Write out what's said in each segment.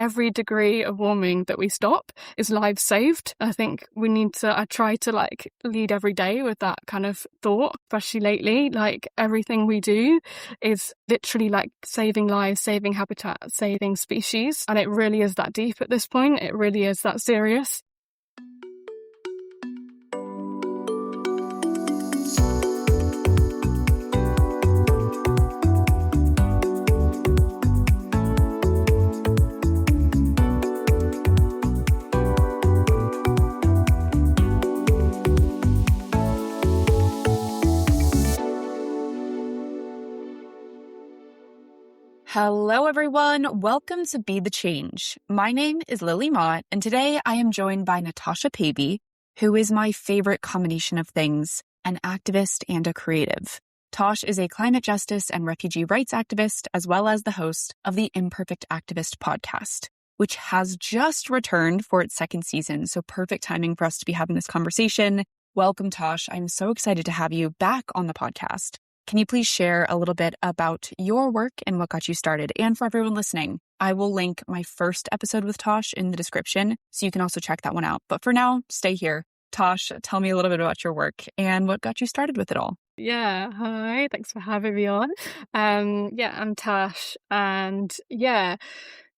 every degree of warming that we stop is lives saved. I think I try to like lead every day with that kind of thought, especially lately. Like everything we do is literally like saving lives, saving habitat, saving species. And it really is that deep at this point. It really is that serious. Hello, everyone. Welcome to Be the Change. My name is Mott, and today I am joined by Natasha Pavey, who is my favorite combination of things, an activist and a creative. Tash is a climate justice and refugee rights activist, as well as the host of the Imperfect Activist podcast, which has just returned for its second season. So perfect timing for us to be having this conversation. Welcome, Tash. I'm so excited to have you back on the podcast. Can you please share a little bit about your work and what got you started? And for everyone listening, I will link my first episode with Tash in the description, so you can also check that one out. But for now, stay here. Tash, tell me a little bit about your work and what got you started with it all. Yeah, hi, thanks for having me on. I'm Tash, and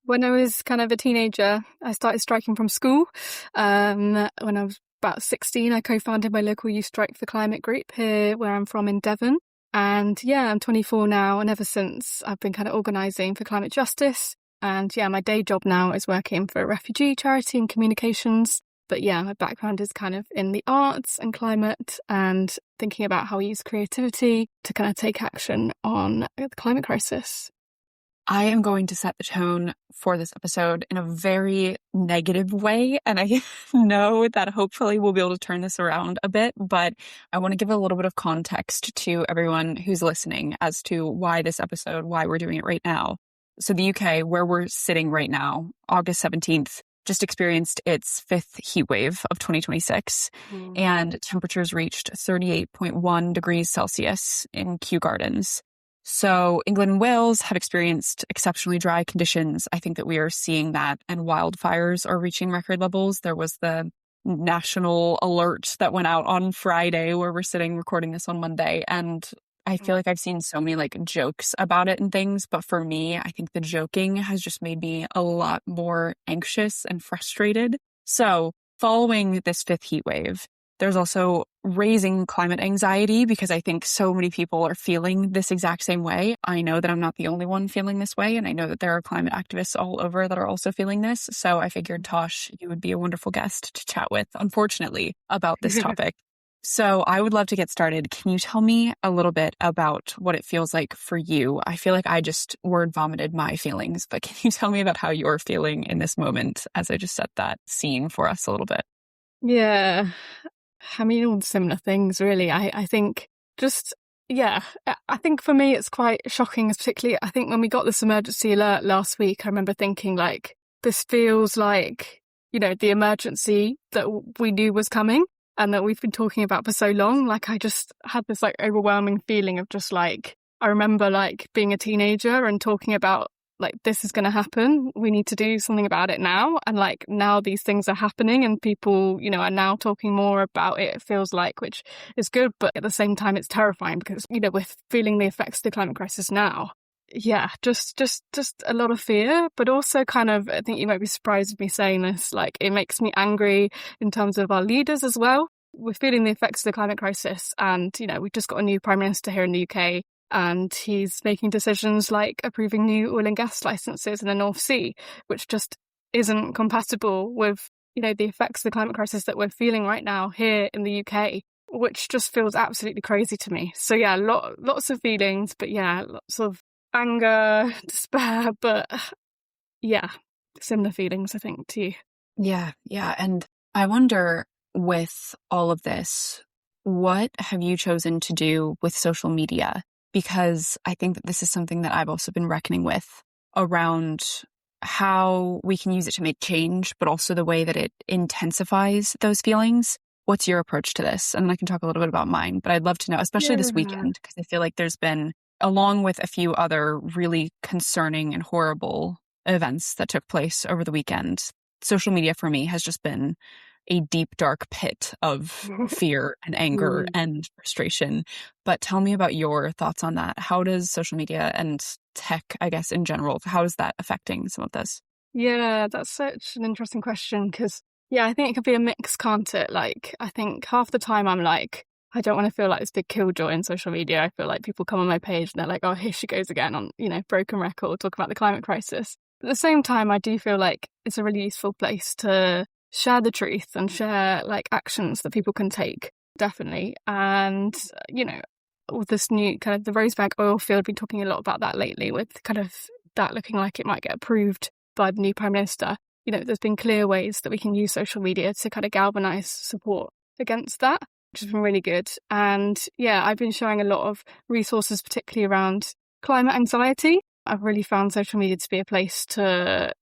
when I was kind of a teenager, I started striking from school. When I was about 16, I co-founded my local Youth Strike for Climate group here where I'm from in Devon. And I'm 24 now, and ever since I've been kind of organising for climate justice. And my day job now is working for a refugee charity in communications. But my background is kind of in the arts and climate and thinking about how we use creativity to kind of take action on the climate crisis. I am going to set the tone for this episode in a very negative way, and I know that hopefully we'll be able to turn this around a bit, but I want to give a little bit of context to everyone who's listening as to why this episode, why we're doing it right now. So the UK, where we're sitting right now, August 17th, just experienced its fifth heat wave of 2026, and temperatures reached 38.1 degrees Celsius in Kew Gardens. So England and Wales have experienced exceptionally dry conditions. I think that we are seeing that, and wildfires are reaching record levels. There was the national alert that went out on Friday where we're sitting recording this on Monday. And I feel like I've seen so many like jokes about it and things. But for me, I think the joking has just made me a lot more anxious and frustrated. So following this fifth heat wave, there's also raising climate anxiety because I think so many people are feeling this exact same way. I know that I'm not the only one feeling this way, and I know that there are climate activists all over that are also feeling this. So I figured, Tosh, you would be a wonderful guest to chat with, unfortunately, about this topic. So I would love to get started. Can you tell me a little bit about what it feels like for you? I feel like I just word vomited my feelings, but can you tell me about how you're feeling in this moment as I just set that scene for us a little bit? Yeah. I mean, all similar things, really. I think I think for me it's quite shocking, particularly I think when we got this emergency alert last week, I remember thinking like, this feels like, the emergency that we knew was coming and that we've been talking about for so long. Like I just had this like overwhelming feeling of just like, I remember like being a teenager and talking about like, this is going to happen. We need to do something about it now. And like now these things are happening and people, are now talking more about it, it feels like, which is good. But at the same time, it's terrifying because, we're feeling the effects of the climate crisis now. Yeah, just a lot of fear, but also kind of, I think you might be surprised with me saying this, like it makes me angry in terms of our leaders as well. We're feeling the effects of the climate crisis and, we've just got a new Prime Minister here in the UK. And he's making decisions like approving new oil and gas licenses in the North Sea, which just isn't compatible with, the effects of the climate crisis that we're feeling right now here in the UK, which just feels absolutely crazy to me. So lots of feelings, but lots of anger, despair, but similar feelings, I think, to you. Yeah. And I wonder with all of this, what have you chosen to do with social media? Because I think that this is something that I've also been reckoning with around how we can use it to make change, but also the way that it intensifies those feelings. What's your approach to this? And I can talk a little bit about mine, but I'd love to know, especially this weekend, because I feel like there's been, along with a few other really concerning and horrible events that took place over the weekend, social media for me has just been a deep, dark pit of fear and anger and frustration. But tell me about your thoughts on that. How does social media and tech, I guess, in general, how is that affecting some of this? Yeah, that's such an interesting question because, yeah, I think it could be a mix, can't it? Like, I think half the time I'm like, I don't want to feel like this big killjoy in social media. I feel like people come on my page and they're like, oh, here she goes again on, broken record, talking about the climate crisis. But at the same time, I do feel like it's a really useful place to share the truth and share like actions that people can take, definitely. And, with this new kind of the Rosebank oil field, been talking a lot about that lately with kind of that looking like it might get approved by the new Prime Minister. There's been clear ways that we can use social media to kind of galvanise support against that, which has been really good. And yeah, I've been sharing a lot of resources, particularly around climate anxiety. I've really found social media to be a place to,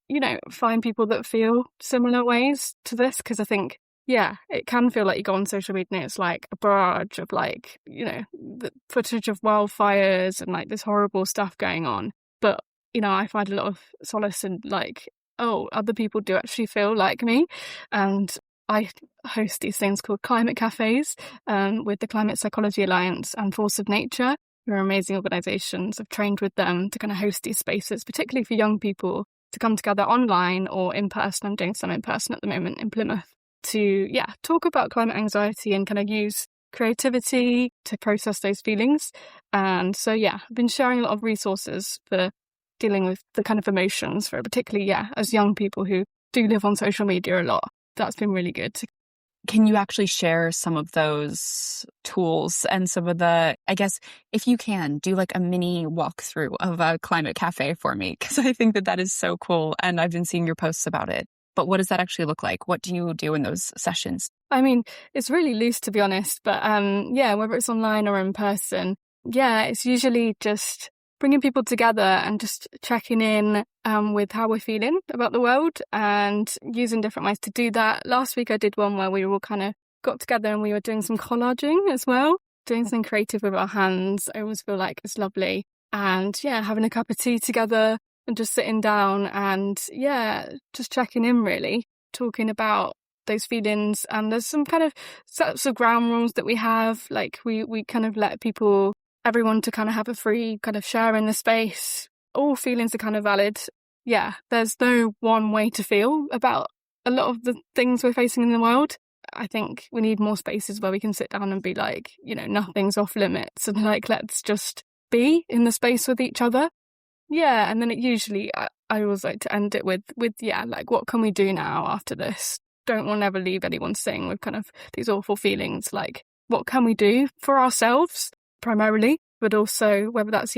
find people that feel similar ways to this, because I think, yeah, it can feel like you go on social media and it's like a barrage of like, the footage of wildfires and like this horrible stuff going on. But I find a lot of solace in like, oh, other people do actually feel like me. And I host these things called climate cafes with the Climate Psychology Alliance and Force of Nature, who are amazing organisations. I've trained with them to kind of host these spaces, particularly for young people to come together online or in person. I'm doing some in person at the moment in Plymouth to, talk about climate anxiety and kind of use creativity to process those feelings. And so, I've been sharing a lot of resources for dealing with the kind of emotions for particularly, as young people who do live on social media a lot. That's been really good. Can you actually share some of those tools and some of the, I guess, if you can, do like a mini walkthrough of a climate cafe for me? Because I think that is so cool. And I've been seeing your posts about it. But what does that actually look like? What do you do in those sessions? I mean, it's really loose, to be honest. But whether it's online or in person, it's usually just bringing people together and just checking in with how we're feeling about the world and using different ways to do that. Last week I did one where we all kind of got together and we were doing some collaging as well, doing something creative with our hands. I always feel like it's lovely. And having a cup of tea together and just sitting down and just checking in, really, talking about those feelings. And there's some kind of sets of ground rules that we have. Like we kind of let everyone to kind of have a free kind of share in the space. All feelings are kind of valid. There's no one way to feel about a lot of the things we're facing in the world. I think we need more spaces where we can sit down and be like, nothing's off limits and like, let's just be in the space with each other. And then it usually, I always like to end it with like, what can we do now after this? Don't want to ever leave anyone sitting with kind of these awful feelings. Like, what can we do for ourselves primarily, but also whether that's,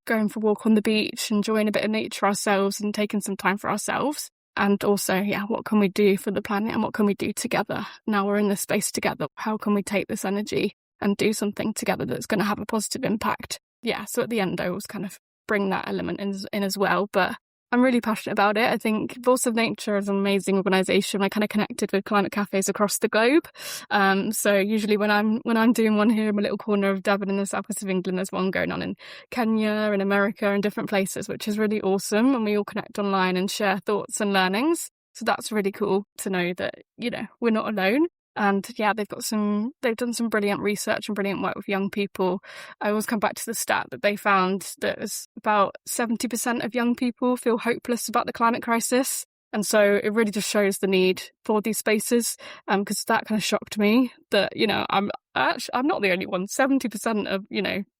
going for a walk on the beach, enjoying a bit of nature ourselves and taking some time for ourselves. And also, what can we do for the planet and what can we do together? Now we're in this space together. How can we take this energy and do something together that's going to have a positive impact? So at the end, I always kind of bring that element in as well. But I'm really passionate about it. I think Force of Nature is an amazing organisation. I kind of connected with climate cafes across the globe. So usually when I'm doing one here in my little corner of Devon in the southwest of England, there's one going on in Kenya and America and different places, which is really awesome. And we all connect online and share thoughts and learnings. So that's really cool to know that, we're not alone. And they've done some brilliant research and brilliant work with young people. I always come back to the stat that they found that about 70% of young people feel hopeless about the climate crisis. And so it really just shows the need for these spaces. Because that kind of shocked me that, I'm not the only one. 70% of,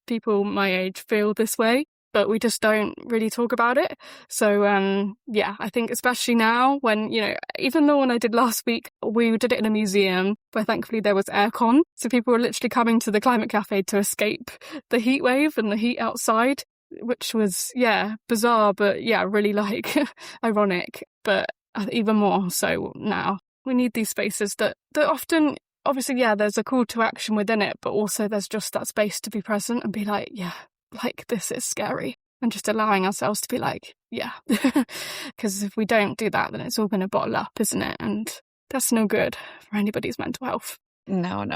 people my age feel this way, but we just don't really talk about it. So, I think especially now when, even though when I did last week, we did it in a museum where thankfully there was aircon. So people were literally coming to the climate cafe to escape the heat wave and the heat outside, which was, bizarre, but really like ironic. But even more so now, we need these spaces that often, obviously, there's a call to action within it, but also there's just that space to be present and be like, like, this is scary, and just allowing ourselves to be like, because if we don't do that, then it's all going to bottle up, isn't it? And that's no good for anybody's mental health. No.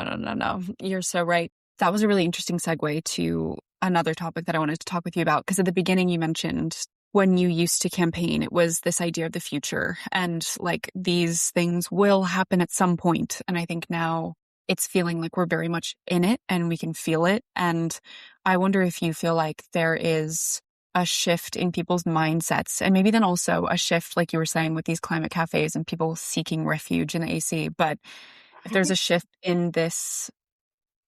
You're so right. That was a really interesting segue to another topic that I wanted to talk with you about, because at the beginning you mentioned when you used to campaign, it was this idea of the future and like these things will happen at some point. And I think now it's feeling like we're very much in it and we can feel it. And I wonder if you feel like there is a shift in people's mindsets, and maybe then also a shift, like you were saying, with these climate cafes and people seeking refuge in the AC. But if there's a shift in this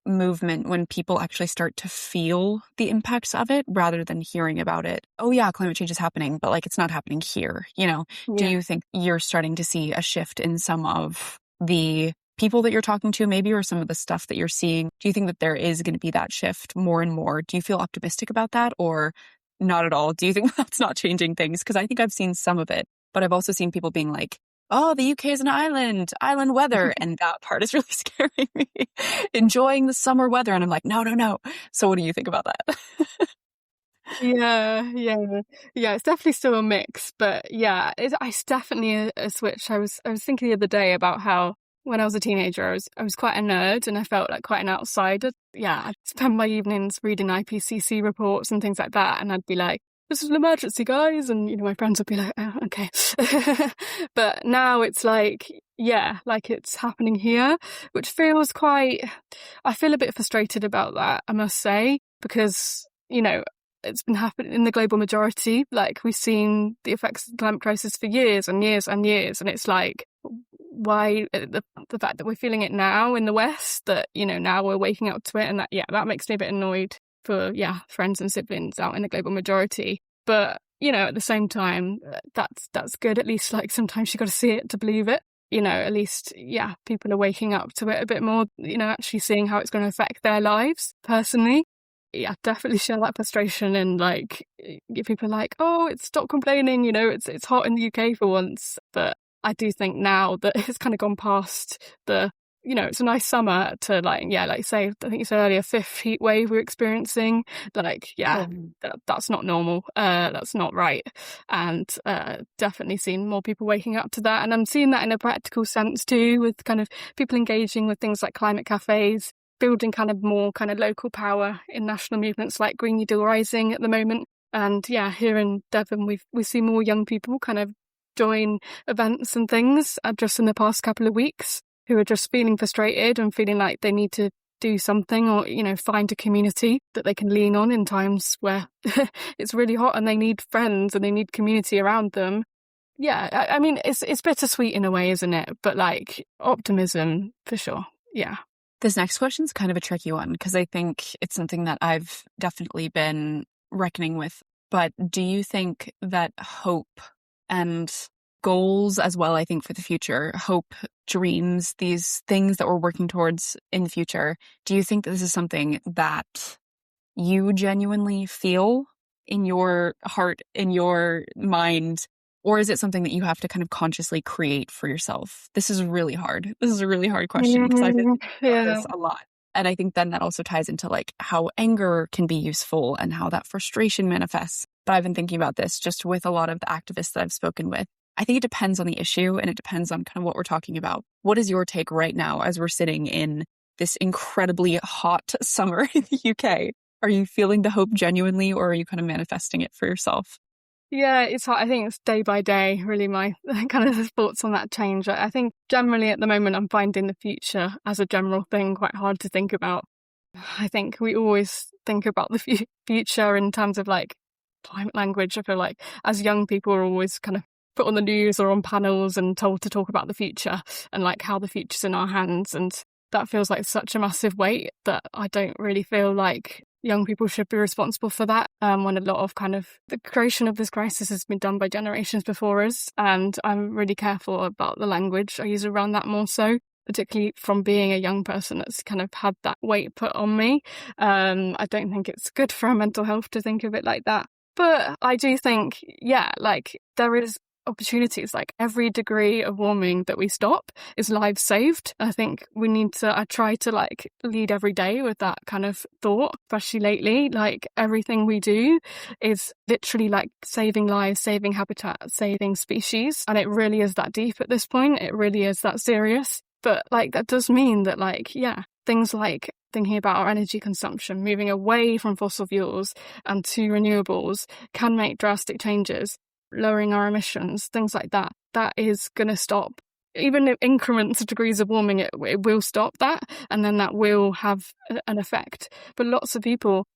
movement when people actually start to feel the impacts of it rather than hearing about it. Oh yeah, climate change is happening, but like it's not happening here, you know. Do Yeah. you think you're starting to see a shift in some of the people that you're talking to maybe, or some of the stuff that you're seeing? Do you think that there is going to be that shift more and more? Do you feel optimistic about that, or not at all? Do you think that's not changing things? Because I think I've seen some of it, but I've also seen people being like, oh, the UK is an island weather. And that part is really scaring me. Enjoying the summer weather. And I'm like, no, no, no. So what do you think about that? Yeah, it's definitely still a mix, but yeah, it's definitely a switch. I was thinking the other day about how when I was a teenager, I was quite a nerd and I felt like quite an outsider. Yeah, I'd spend my evenings reading IPCC reports and things like that, and I'd be like, this is an emergency, guys, and my friends would be like, oh, okay. But now it's like, yeah, like it's happening here, which feels quite, I feel a bit frustrated about that, I must say, because it's been happening in the global majority. Like, we've seen the effects of the climate crisis for years and years and years, and it's like, why the fact that we're feeling it now in the West, that now we're waking up to it, and that makes me a bit annoyed for friends and siblings out in the global majority. But at the same time, that's good. At least, like, sometimes you got to see it to believe it. At least people are waking up to it a bit more, actually seeing how it's going to affect their lives personally. Definitely share that frustration, and like, people are like, oh, stop complaining, it's hot in the UK for once. But I do think now that it's kind of gone past the, it's a nice summer to like say, I think you said earlier, fifth heat wave we're experiencing. Like, that's not normal. That's not right. And definitely seen more people waking up to that. And I'm seeing that in a practical sense too, with kind of people engaging with things like climate cafes, building kind of more kind of local power in national movements like Green New Deal Rising at the moment. And here in Devon, we see more young people kind of join events and things just in the past couple of weeks, who are just feeling frustrated and feeling like they need to do something, or find a community that they can lean on in times where it's really hot and they need friends and they need community around them. I mean, it's bittersweet in a way, isn't it? But like, optimism for sure. Yeah. This next question is kind of a tricky one, because I think it's something that I've definitely been reckoning with. But do you think that hope and goals as well, I think, for the future, hope, dreams, these things that we're working towards in the future, do you think that this is something that you genuinely feel in your heart, in your mind, or is it something that you have to kind of consciously create for yourself? This is really hard. This is a really hard question, because I've been thinking about this a lot. And I think then that also ties into like how anger can be useful and how that frustration manifests. But I've been thinking about this just with a lot of the activists that I've spoken with. I think it depends on the issue, and it depends on kind of what we're talking about. What is your take right now as we're sitting in this incredibly hot summer in the UK? Are you feeling the hope genuinely, or are you kind of manifesting it for yourself? Yeah, it's hard. I think it's day by day, really, my kind of thoughts on that change. I think generally at the moment, I'm finding the future as a general thing quite hard to think about. I think we always think about the future in terms of like climate language. I feel like as young people, are always kind of put on the news or on panels and told to talk about the future and like how the future's in our hands. And that feels like such a massive weight that I don't really feel like young people should be responsible for that, when a lot of kind of the creation of this crisis has been done by generations before us. And I'm really careful about the language I use around that, more so, particularly from being a young person that's kind of had that weight put on me. I don't think it's good for our mental health to think of it like that. But I do think, like, there is opportunities. Like, every degree of warming that we stop is lives saved. I think I try to like lead every day with that kind of thought, especially lately. Like, everything we do is literally like saving lives, saving habitat, saving species. And it really is that deep at this point. It really is that serious. But like, that does mean that like, things like thinking about our energy consumption, moving away from fossil fuels and to renewables can make drastic changes, lowering our emissions, things like that. That is going to stop. Even if increments of degrees of warming, it will stop that, and then that will have an effect. But lots of people,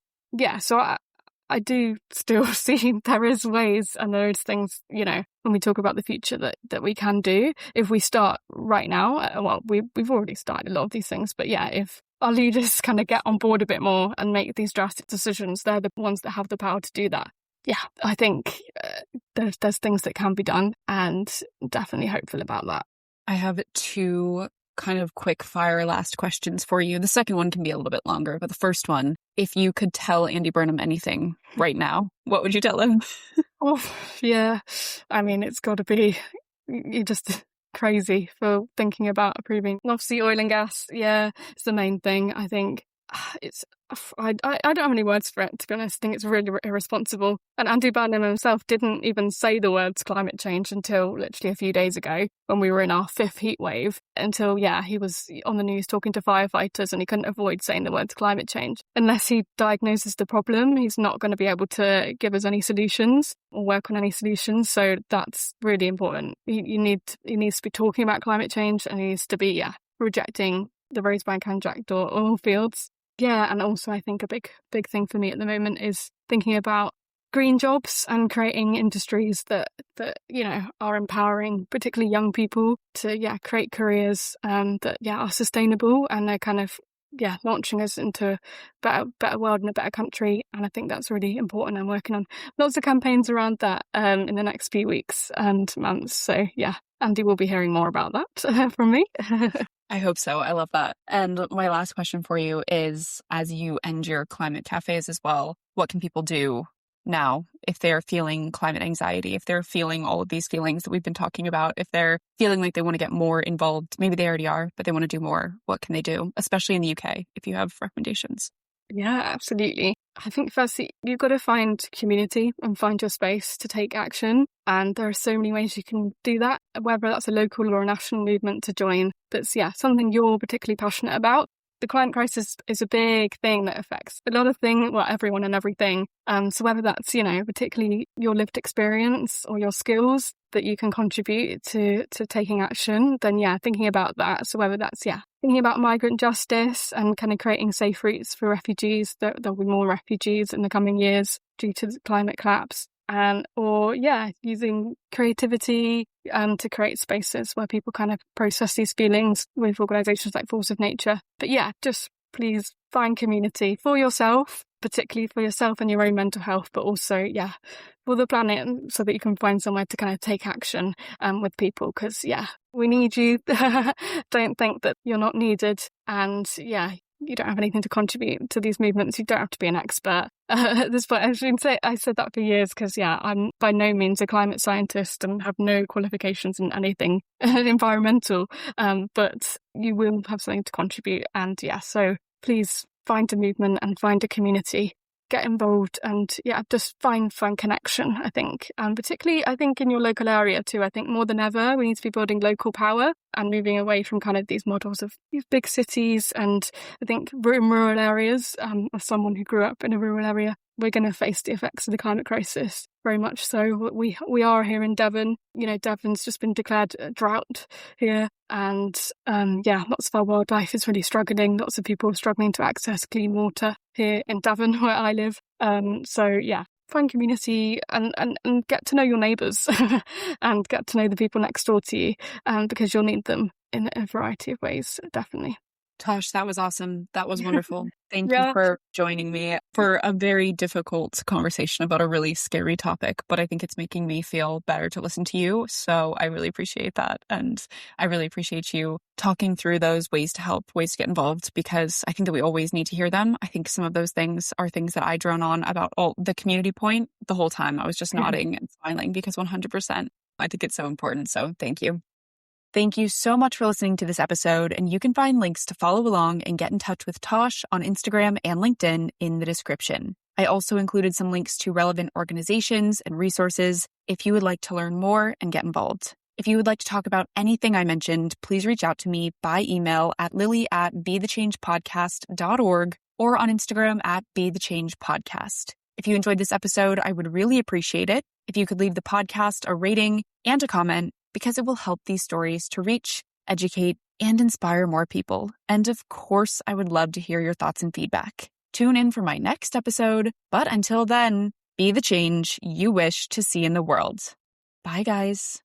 so I do still see there is ways and there is things, when we talk about the future that we can do if we start right now. Well, we've already started a lot of these things, but if our leaders kind of get on board a bit more and make these drastic decisions, they're the ones that have the power to do that. I think there's things that can be done, and definitely hopeful about that. I have 2 kind of quick fire last questions for you. The second one can be a little bit longer, but the first one, if you could tell Andy Burnham anything right now, what would you tell him? I mean, it's got to be, you're just crazy for thinking about approving. Obviously, oil and gas, it's the main thing. I think I don't have any words for it, to be honest. I think it's really irresponsible. And Andy Burnham himself didn't even say the words climate change until literally a few days ago when we were in our 5th heat wave. Until, he was on the news talking to firefighters and he couldn't avoid saying the words climate change. Unless he diagnoses the problem, he's not going to be able to give us any solutions or work on any solutions. So that's really important. He needs to be talking about climate change, and he needs to be, rejecting the rosebank and jackdaw oil fields. And also I think a big thing for me at the moment is thinking about green jobs and creating industries that are empowering particularly young people to create careers that are sustainable, and they're kind of launching us into a better world and a better country. And I think that's really important. I'm working on lots of campaigns around that in the next few weeks and months. So Andy will be hearing more about that from me. I hope so. I love that. And my last question for you is, as you end your climate cafes as well, what can people do now if they're feeling climate anxiety, if they're feeling all of these feelings that we've been talking about, if they're feeling like they want to get more involved? Maybe they already are, but they want to do more. What can they do, especially in the UK, if you have recommendations? Yeah, absolutely. I think firstly, you've got to find community and find your space to take action. And there are so many ways you can do that, whether that's a local or a national movement to join. That's, something you're particularly passionate about. The climate crisis is a big thing that affects a lot of things, everyone and everything. So whether that's, particularly your lived experience or your skills that you can contribute to taking action, then thinking about that. So whether that's, thinking about migrant justice and kind of creating safe routes for refugees, there'll be more refugees in the coming years due to the climate collapse. Or using creativity to create spaces where people kind of process these feelings with organisations like Force of Nature. But just please find community for yourself, particularly for yourself and your own mental health, but also for the planet, so that you can find somewhere to kind of take action with people, because we need you. Don't think that you're not needed, and you don't have anything to contribute to these movements. You don't have to be an expert at this point. I said that for years because, I'm by no means a climate scientist and have no qualifications in anything environmental, but you will have something to contribute. And so please find a movement and find a community. Get involved and just find connection, I think. Particularly, I think in your local area too. I think more than ever, we need to be building local power and moving away from kind of these models of these big cities. And I think in rural areas, as someone who grew up in a rural area, we're going to face the effects of the climate crisis very much so. We are here in Devon. Devon's just been declared a drought here. And lots of our wildlife is really struggling. Lots of people are struggling to access clean water here in Devon, where I live. Find community and get to know your neighbours and get to know the people next door to you, because you'll need them in a variety of ways, definitely. Tash, that was awesome. That was wonderful. Thank you for joining me for a very difficult conversation about a really scary topic, but I think it's making me feel better to listen to you. So I really appreciate that. And I really appreciate you talking through those ways to help, ways to get involved, because I think that we always need to hear them. I think some of those things are things that I drone on about the community point the whole time. I was just nodding and smiling because 100%, I think it's so important. So thank you. Thank you so much for listening to this episode, and you can find links to follow along and get in touch with Tash on Instagram and LinkedIn in the description. I also included some links to relevant organizations and resources if you would like to learn more and get involved. If you would like to talk about anything I mentioned, please reach out to me by email at lily@bethechangepodcast.org or on Instagram at bethechangepodcast. If you enjoyed this episode, I would really appreciate it if you could leave the podcast a rating and a comment, because it will help these stories to reach, educate, and inspire more people. And of course, I would love to hear your thoughts and feedback. Tune in for my next episode, but until then, be the change you wish to see in the world. Bye, guys.